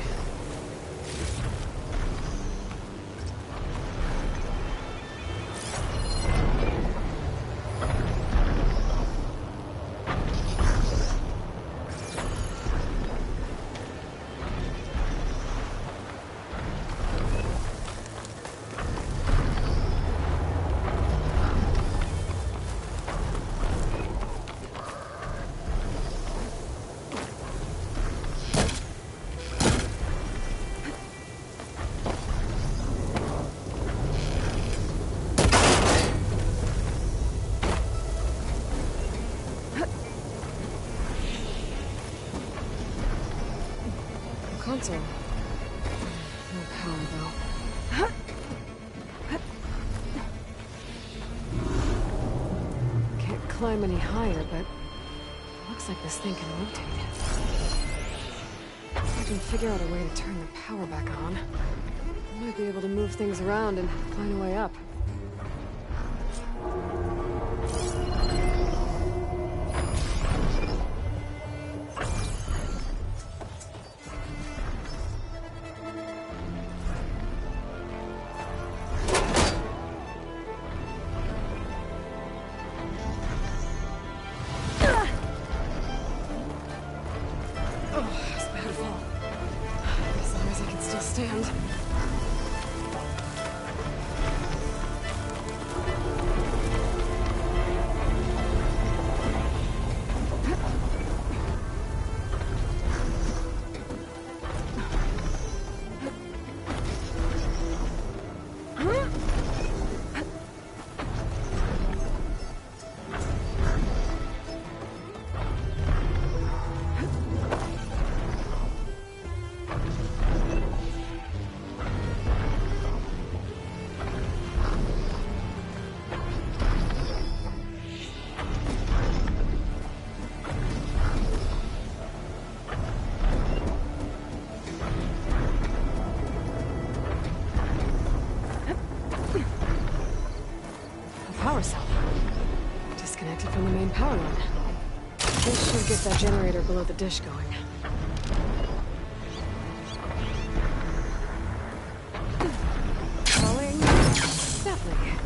[SPEAKER 1] Console. No power, though. climb any higher, but looks like this thing can rotate. If I can figure out a way to turn the power back on, I might be able to move things around and find a way up. Stand. Power cell. Disconnected from the main power line. This should get that generator below the dish going. Calling Stephanie.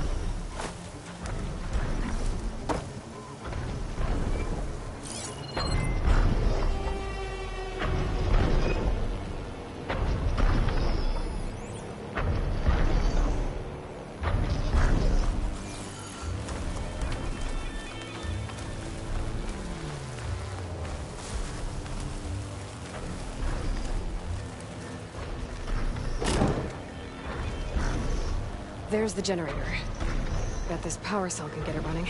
[SPEAKER 1] There's the generator. Bet this power cell can get it running.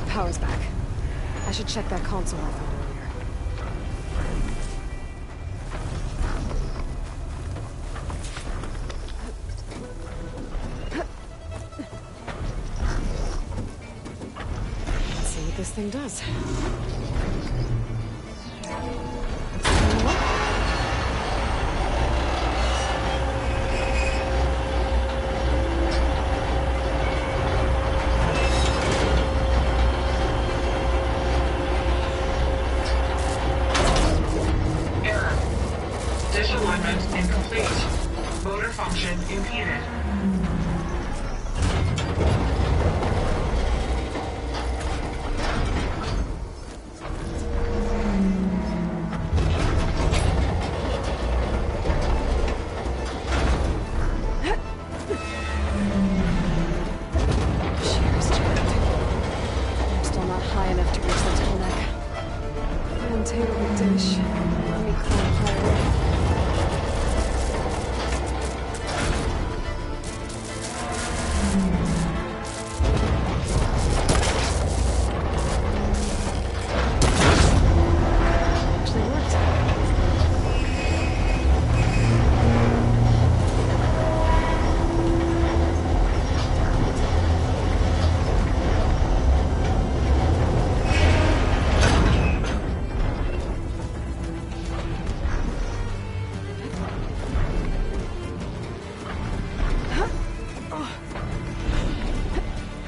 [SPEAKER 1] Power's back. I should check that console I found earlier. Let's see what this thing does.
[SPEAKER 17] Disalignment incomplete. Motor function impeded.
[SPEAKER 1] Shear's jammed. I'm still not high enough to reach the tunnel. Untable the dish. Let me climb higher.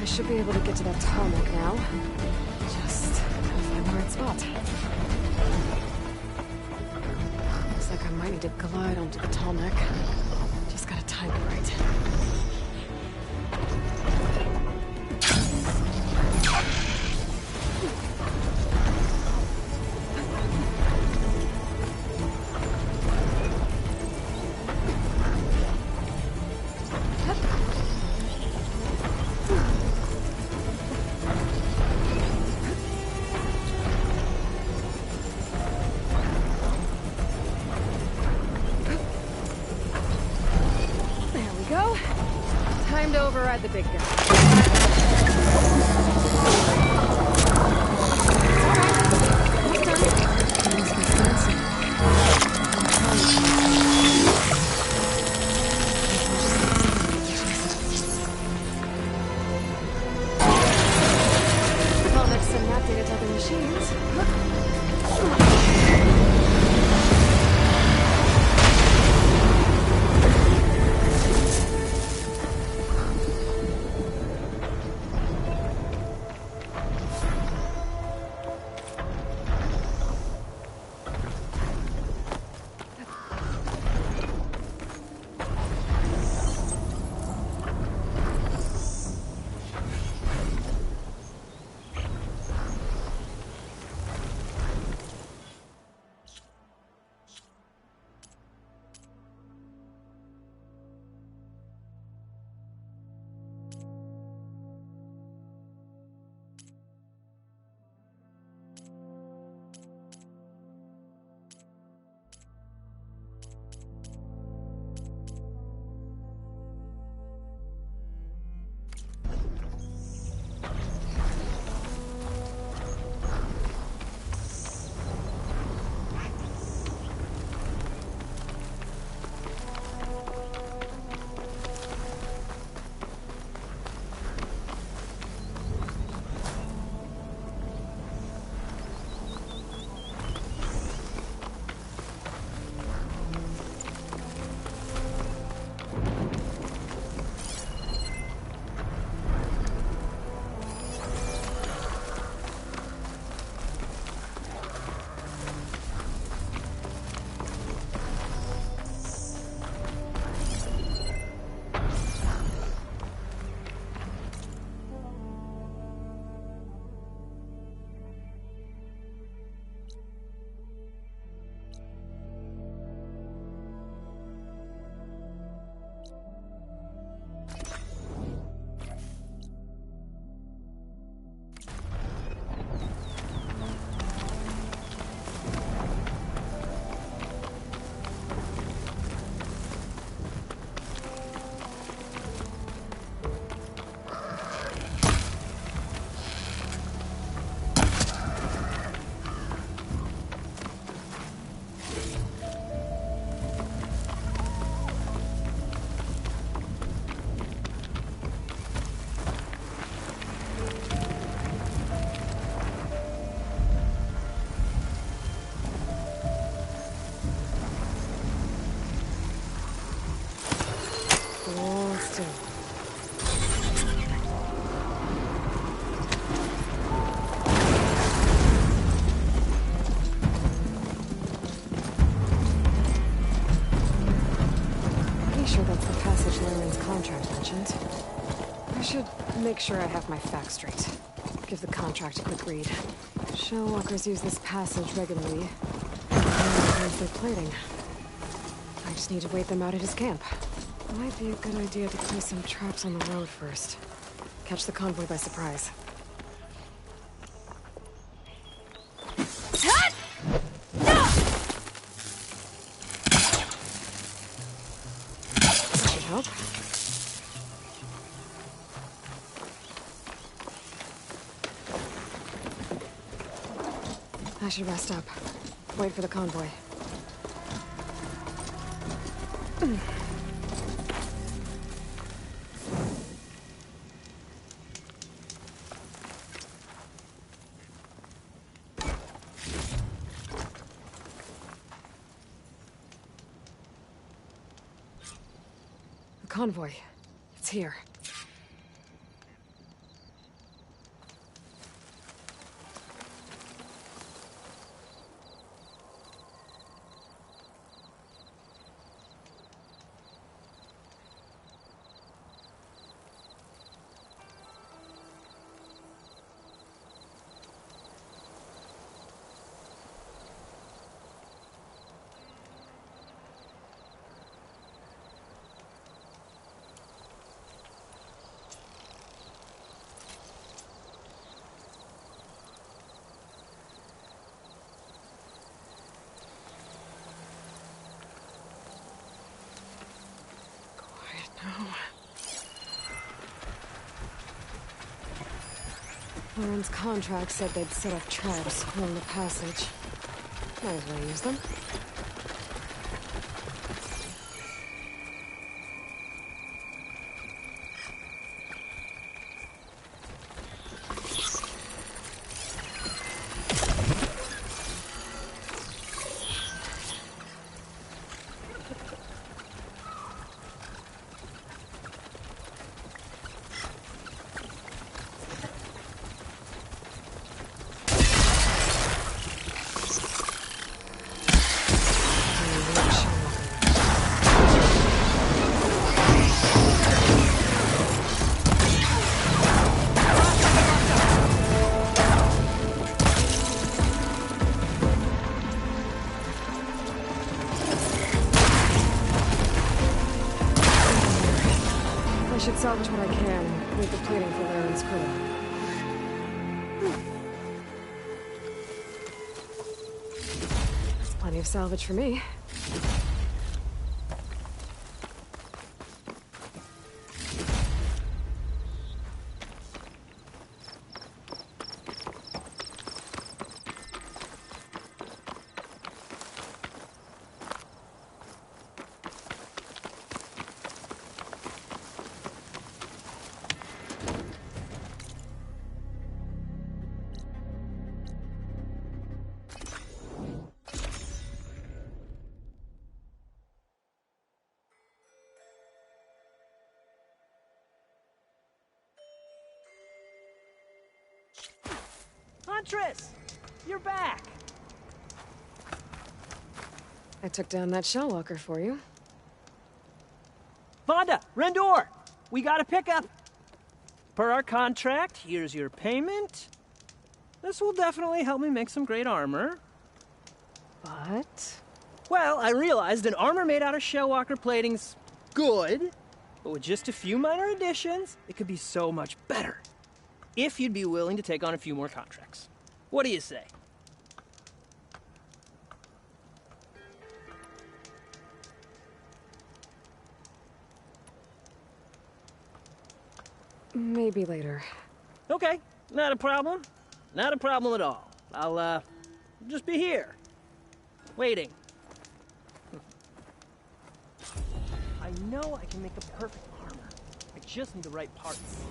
[SPEAKER 1] Should be able to get to that tarmac now. Just gotta find the right spot. Looks like I might need to glide onto the tarmac. Just gotta time it right. Time to override the big guy. machines. Make sure I have my facts straight. Give the contract a quick read. Shellwalkers use this passage regularly. Their plating. I just need to wait them out at his camp. Might be a good idea to place some traps on the road first. Catch the convoy by surprise. Should help. I should rest up. Wait for the convoy. The convoy. It's here. Lauren's contract said they'd set up traps along the passage. Might as well use them. can and complete the plating for Laren's crew. That's plenty of salvage for me.
[SPEAKER 16] Huntress! You're back!
[SPEAKER 1] I took down that shell walker for you.
[SPEAKER 16] Vonda! Rendor! We got a pickup! Per our contract, here's your payment. This will definitely help me make some great armor.
[SPEAKER 1] But?
[SPEAKER 16] Well, I realized an armor made out of shell walker plating's good, but with just a few minor additions, it could be so much better. If you'd be willing to take on a few more contracts. What do you say?
[SPEAKER 1] Maybe later.
[SPEAKER 16] Okay, not a problem. Not a problem at all. I'll, just be here. Waiting. I know I can make a perfect armor. I just need the right parts.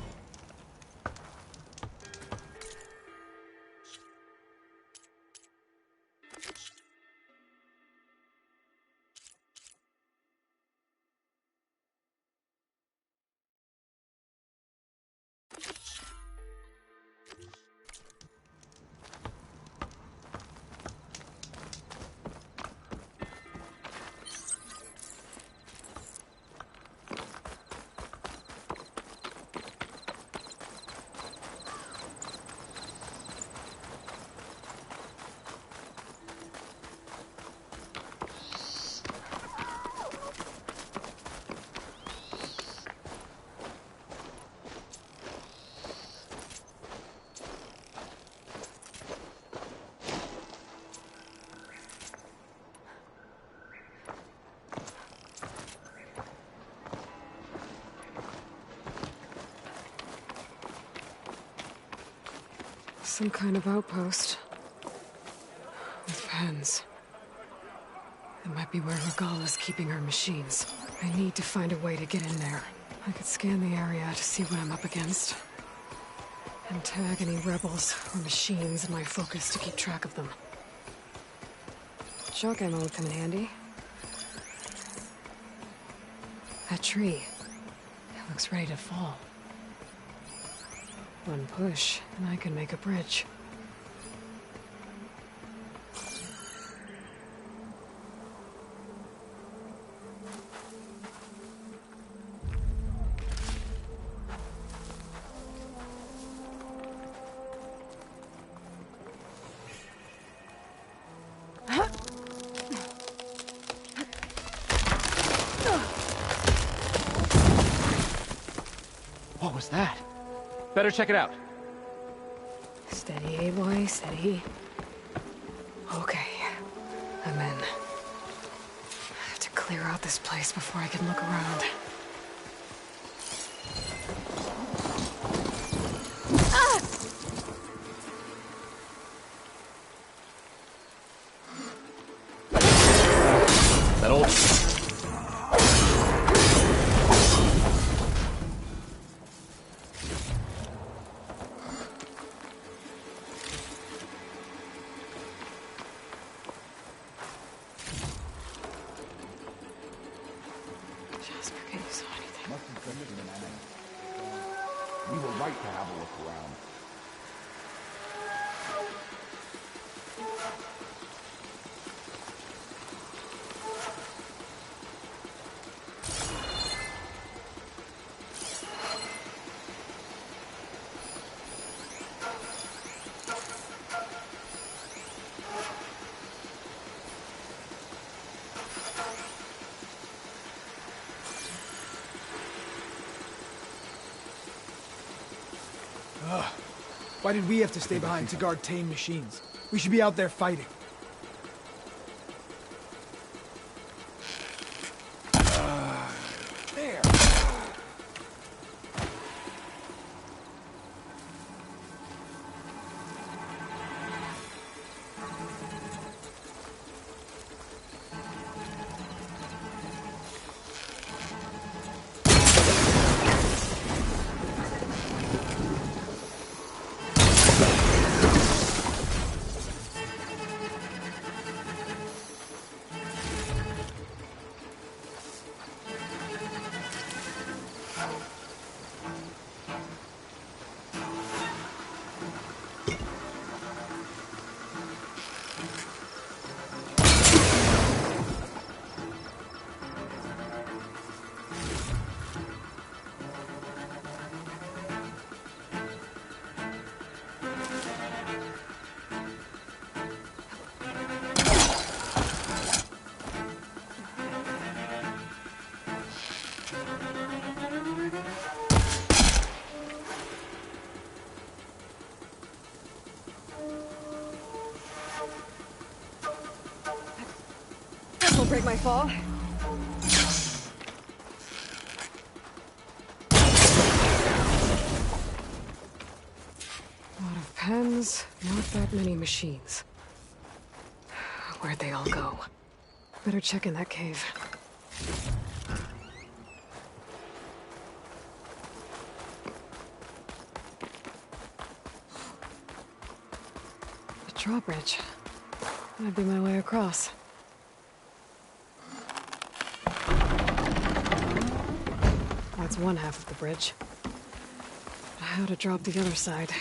[SPEAKER 1] Some kind of outpost. With pens. That might be where Regala's keeping her machines. I need to find a way to get in there. I could scan the area to see what I'm up against. And tag any rebels or machines in my focus to keep track of them. Shock ammo would come in handy. That tree. It looks ready to fall. One push, and I can make a bridge.
[SPEAKER 18] What was that? Better check it out.
[SPEAKER 1] Steady, boy, steady. Okay, I'm in. I have to clear out this place before I can look around.
[SPEAKER 18] That old...
[SPEAKER 19] We were right to have a look around.
[SPEAKER 20] Why did we have to stay behind to guard tame machines? We should be out there fighting. There.
[SPEAKER 1] This will break my fall. A lot of pens, not that many machines. Where'd they all go? Better check in that cave. The drawbridge. That'd be my way across. That's one half of the bridge. But how to drop the other side?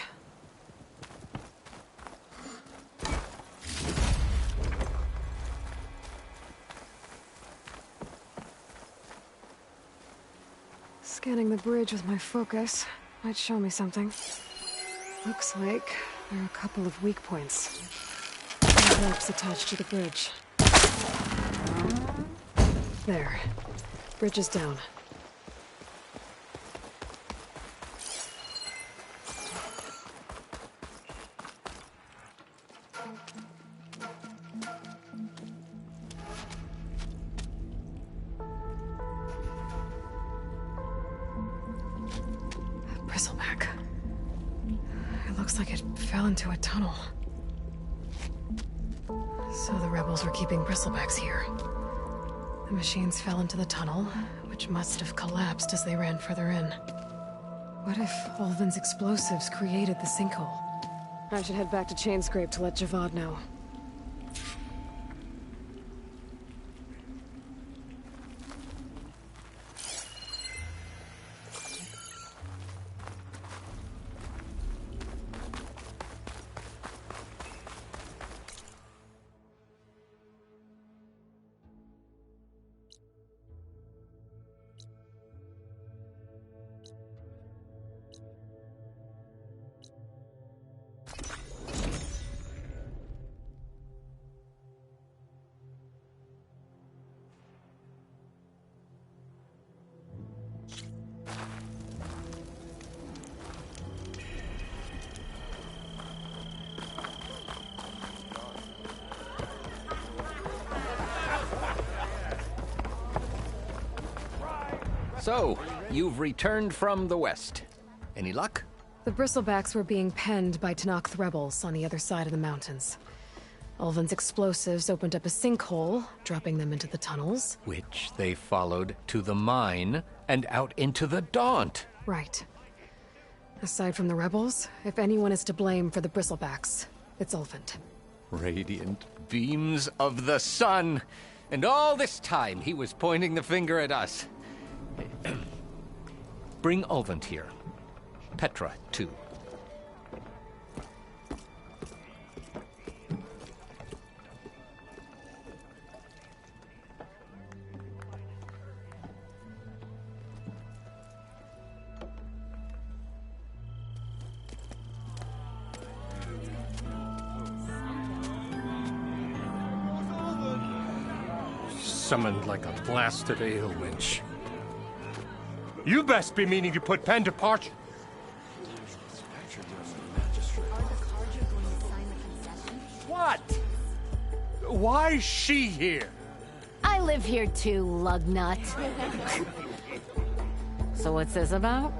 [SPEAKER 1] Scanning the bridge with my focus might show me something. Looks like there are a couple of weak points. Ropes attached to the bridge. There. Bridge is down. Bristleback. It looks like it fell into a tunnel. So the rebels were keeping bristlebacks here. The machines fell into the tunnel, which must have collapsed as they ran further in. What if Ulvin's explosives created the sinkhole? I should head back to Chainscrape to let Javad know.
[SPEAKER 21] So, you've returned from the west. Any luck?
[SPEAKER 1] The bristlebacks were being penned by Tenakth rebels on the other side of the mountains. Ulvin's explosives opened up a sinkhole, dropping them into the tunnels.
[SPEAKER 21] Which they followed to the mine and out into the Daunt.
[SPEAKER 1] Right. Aside from the rebels, if anyone is to blame for the bristlebacks, it's Ulvin.
[SPEAKER 21] Radiant beams of the sun. And all this time he was pointing the finger at us. Bring Ulvin here. Petra, too.
[SPEAKER 8] Summoned like a blasted ale winch. You best be meaning to put pen to parchment.
[SPEAKER 21] What? Why is she here?
[SPEAKER 10] I live here too, lugnut. So what's this about?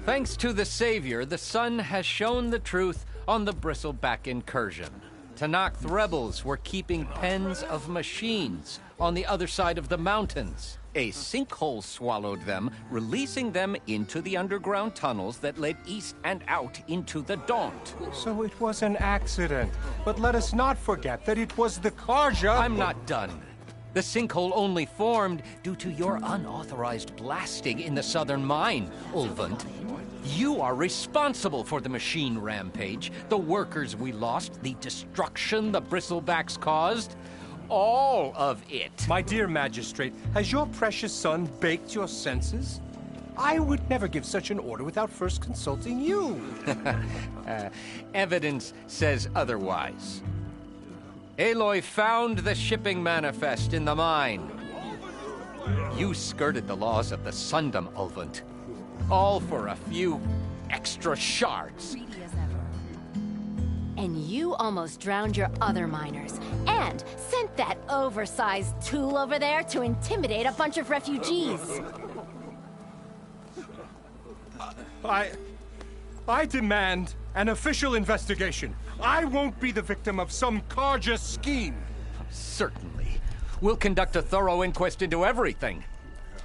[SPEAKER 21] Thanks to the Savior, the Sun has shown the truth on the Bristleback incursion. Tanakh rebels were keeping pens of machines on the other side of the mountains. A sinkhole swallowed them, releasing them into the underground tunnels that led east and out into the Daunt.
[SPEAKER 8] So it was an accident. But let us not forget that it was the Karja...
[SPEAKER 21] I'm not done. The sinkhole only formed due to your unauthorized blasting in the southern mine, Ulvund. You are responsible for the machine rampage, the workers we lost, the destruction the Bristlebacks caused. All of it.
[SPEAKER 8] My dear magistrate, has your precious son baked your senses? I would never give such an order without first consulting you.
[SPEAKER 21] Evidence says otherwise. Aloy found the shipping manifest in the mine. You skirted the laws of the Sundom, Ulvund. All for a few extra shards.
[SPEAKER 10] And you almost drowned your other miners, and sent that oversized tool over there to intimidate a bunch of refugees.
[SPEAKER 8] I demand an official investigation. I won't be the victim of some Karja scheme.
[SPEAKER 21] Certainly. We'll conduct a thorough inquest into everything.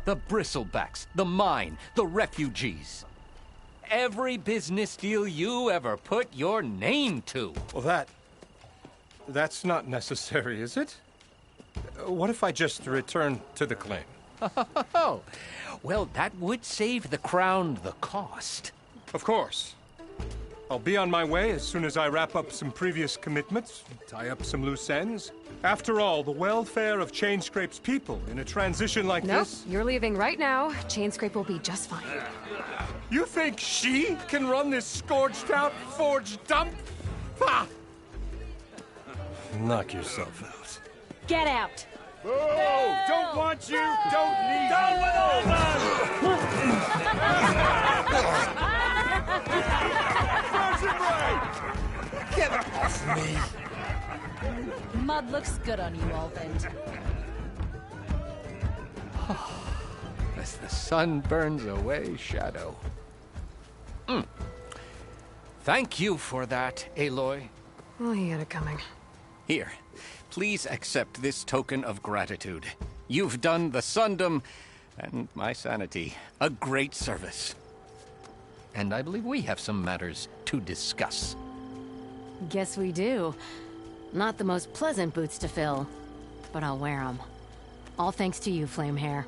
[SPEAKER 21] The Bristlebacks, the mine, the refugees. Every business deal you ever put your name to.
[SPEAKER 8] Well, that's not necessary, is it? What if I just return to the claim?
[SPEAKER 21] Oh, well, that would save the Crown the cost.
[SPEAKER 8] Of course. I'll be on my way as soon as I wrap up some previous commitments, tie up some loose ends. After all, the welfare of Chainscrape's people in a transition like this...
[SPEAKER 1] Nope, you're leaving right now. Chainscrape will be just fine.
[SPEAKER 8] You think she can run this scorched-out forged dump? Ha! Knock yourself out.
[SPEAKER 10] Get out!
[SPEAKER 3] Boo! Don't want you, don't need you! Down with all
[SPEAKER 21] Get off me!
[SPEAKER 2] Mud looks good on you, Ulvund.
[SPEAKER 21] As the sun burns away shadow. Thank you for that, Aloy.
[SPEAKER 1] Well, he had it coming.
[SPEAKER 21] Here, please accept this token of gratitude. You've done the Sundom and my sanity a great service. And I believe we have some matters to discuss.
[SPEAKER 10] Guess we do. Not the most pleasant boots to fill, but I'll wear them. All thanks to you, Flamehair.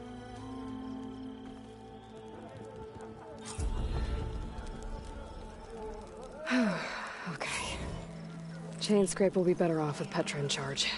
[SPEAKER 1] Okay. Chainscrape will be better off with Petra in charge.